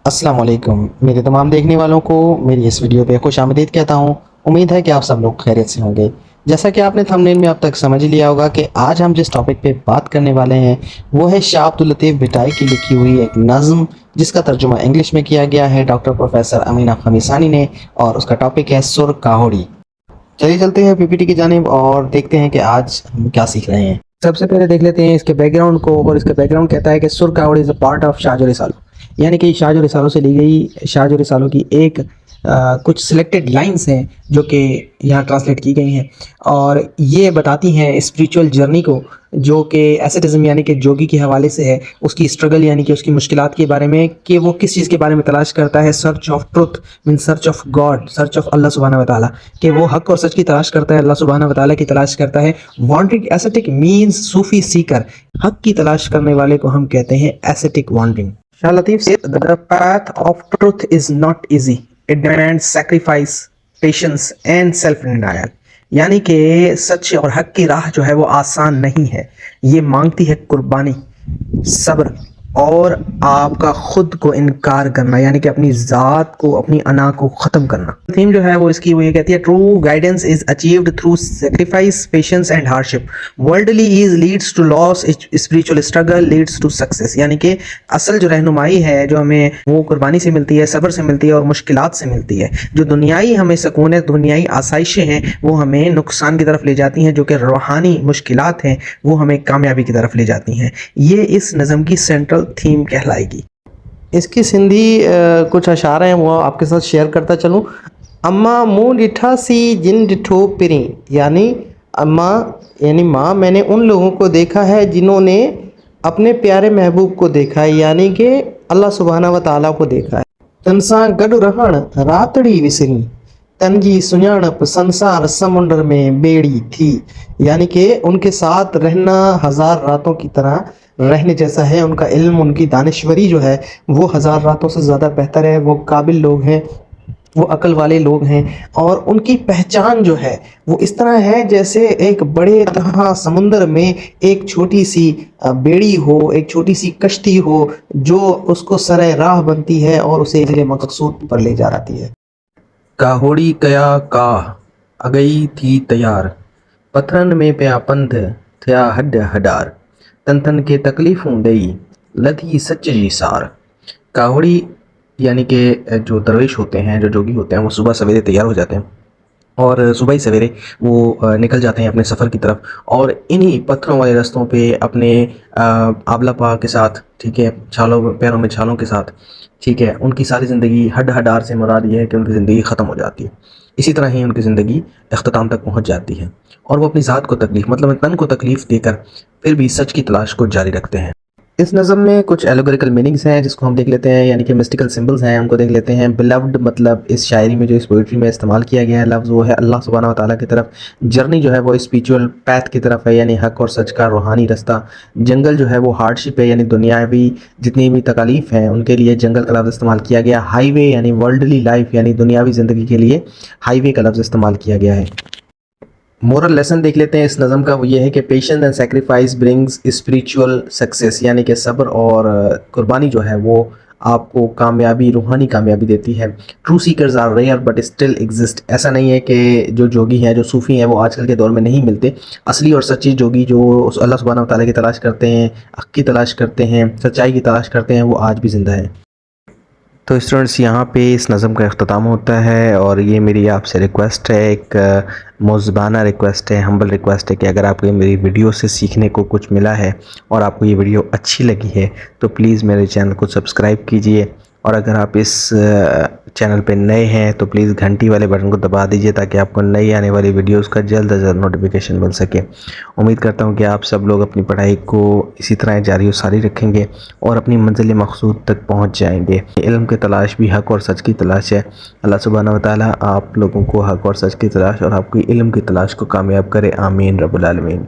अस्सलाम वालेकुम मेरे तमाम देखने वालों को मेरी इस वीडियो पे खुश आमदीद कहता हूँ। उम्मीद है कि आप सब लोग खैरियत से होंगे। जैसा कि आपने थंबनेल में अब तक समझ लिया होगा कि आज हम जिस टॉपिक पे बात करने वाले हैं वो है शाह अब्दुल लतीफ़ भिटाई की लिखी हुई एक नज़्म, जिसका तर्जुमा इंग्लिश में किया गया है डॉक्टर प्रोफेसर अमीना खमीसानी ने, और उसका टॉपिक है सुर काहुड़ी। चलिए चलते हैं पीपीटी की जानिब और देखते हैं कि आज हम क्या सीख रहे हैं। सबसे पहले देख लेते हैं इसके बैकग्राउंड को, और इसका बैकग्राउंड कहता है कि सुर कावड़ is a part of शाहजो Risalo, यानी कि शाहजो रिसालो से ली गई शाहजो रिसालो की एक कुछ सिलेक्टेड लाइंस हैं जो कि यहाँ ट्रांसलेट की गई हैं, और ये बताती हैं स्पिरिचुअल जर्नी को, जो कि एसेटिज्म यानी कि जोगी के हवाले से है, उसकी स्ट्रगल यानी कि उसकी मुश्किलात के बारे में, कि वो किस चीज़ के बारे में तलाश करता है। Search of truth mean search of God, search of Allah सुब्हाना व तआला, कि वो हक और सच की तलाश करता है, अल्लाह सुब्हाना व तआला की तलाश करता है। वांटिंग एसेटिक मीन्स सूफी सीकर, हक की तलाश करने वाले को हम कहते हैं एसेटिक वांटिंग। शाह लतीफ़ से the path of truth is not easy, it demands sacrifice, patience and self denial, यानी कि सच और हक की राह जो है वो आसान नहीं है, ये मांगती है कुर्बानी, सब्र और आपका खुद को इनकार करना, यानी कि अपनी ज़ात को, अपनी अना को ख़त्म करना। थीम जो है वो इसकी वो ये कहती है, true guidance is achieved through sacrifice, patience and hardship, worldly ease leads to loss, spiritual struggle leads to success, यानी कि असल जो रहनुमाई है जो हमें वो कुर्बानी से मिलती है, सब्र से मिलती है और मुश्किलात से मिलती है। जो दुनियाई हमें सुकून है, दुनियाई आसाइशें हैं, वो हमें नुकसान की तरफ ले जाती हैं, जो कि रूहानी मुश्किलात हैं वो हमें कामयाबी की तरफ ले जाती हैं। ये इस नज़म की सेंट्रल थीम कहलाएगी। इसकी सिंधी कुछ अशार हैं वो आपके साथ शेयर करता चलूँ। अम्मा मुँह डिठा सी जिन डिठो पिरी, यानी अम्मा यानी माँ, मैंने उन लोगों को देखा है जिन्होंने अपने प्यारे महबूब को देखा है, यानी कि अल्लाह सुब्हाना व तआला को देखा है। तनसा गडु रहण रातड़ी विसरी, तनजी सुञाणप संसार समुंदर में बेड़ी थी, यानी कि उनके साथ रहना हजार रातों की तरह रहने जैसा है। उनका इल्म, उनकी दानिश्वरी जो है वो हजार रातों से ज़्यादा बेहतर है। वो काबिल लोग हैं, वो अकल वाले लोग हैं, और उनकी पहचान जो है वो इस तरह है जैसे एक बड़े तहा समुंदर में एक छोटी सी बेड़ी हो, एक छोटी सी कश्ती हो जो उसको सरे राह बनती है और उसे अगले मकसूद पर ले जा जाती है। काहोड़ी कया का अगई थी तैयार, पथरन में प्या पंध थया हड हडार, तन तन के तकलीफ़ों दई लधी सच जी सार। काहोड़ी यानी कि जो दरवेश होते हैं, जो जोगी होते हैं, वो सुबह सवेरे तैयार हो जाते हैं और सुबह ही सवेरे वो निकल जाते हैं अपने सफ़र की तरफ, और इन्हीं पत्थरों वाले रास्तों पे अपने आबला पा के साथ, ठीक है, छालों पैरों में छालों के साथ, ठीक है, उनकी सारी ज़िंदगी हड हडार से मुराद ये है कि उनकी ज़िंदगी ख़त्म हो जाती है। इसी तरह ही उनकी ज़िंदगी अख्ताम तक पहुँच जाती है, और वो अपनी ज़ात को तकलीफ़, मतलब तन को तकलीफ़ देकर फिर भी सच की तलाश को जारी रखते हैं। इस नज़म में कुछ एलोगोरिकल मीनिंग्स हैं जिसको हम देख लेते हैं, यानी कि मिस्टिकल सिंबल्स हैं, उनको देख लेते हैं। बिलव्ड मतलब इस शायरी में, जो इस पोइट्री में इस्तेमाल किया गया है लफ्ज़, वो है अल्लाह सुब्हाना व तआला की तरफ। जर्नी जो है वो स्पिरिचुअल पैथ की तरफ है, यानी हक और सच का रूहानी रास्ता। जंगल जो है वो हार्डशिप है, यानी दुनियावी जितनी भी तकालीफ हैं उनके लिए जंगल का लफ्ज़ इस्तेमाल किया गया। हाईवे यानी वर्ल्डली लाइफ, यानी दुनियावी ज़िंदगी के लिए हाईवे का लफ्ज़ इस्तेमाल किया गया है। मोरल लेसन देख लेते हैं इस नज़म का, वो ये है कि patience and sacrifice brings spiritual success, यानी कि सब्र और कुर्बानी जो है वो आपको कामयाबी, रूहानी कामयाबी देती है। True seekers are rare but still exist, ऐसा नहीं है कि जो जोगी हैं, जो सूफ़ी हैं, वो आजकल के दौर में नहीं मिलते। असली और सच्ची जोगी जो अल्लाह सुब्हाना व तआला की तलाश करते हैं, हक़ की तलाश करते हैं, सच्चाई की तलाश करते हैं, वो आज भी ज़िंदा है। तो स्टूडेंट्स, यहाँ पे इस नज़म का अख्ताम होता है, और ये मेरी आपसे रिक्वेस्ट है, एक मुज़बाना रिक्वेस्ट है, हम्बल रिक्वेस्ट है कि अगर आपको मेरी वीडियो से सीखने को कुछ मिला है और आपको ये वीडियो अच्छी लगी है तो प्लीज़ मेरे चैनल को सब्सक्राइब कीजिए, और अगर आप इस चैनल पे नए हैं तो प्लीज़ घंटी वाले बटन को दबा दीजिए ताकि आपको नई आने वाली वीडियोस का जल्द से जल्द नोटिफिकेशन मिल सके। उम्मीद करता हूँ कि आप सब लोग अपनी पढ़ाई को इसी तरह जारी और सारी रखेंगे और अपनी मंजिल मकसूद तक पहुँच जाएंगे। इल्म की तलाश भी हक़ और सच की तलाश है। अल्लाह सुब्हाना व तआला आप लोगों को हक़ और सच की तलाश और आपकी इल्म की तलाश को कामयाब करे। आमीन रब्बुल आलमीन।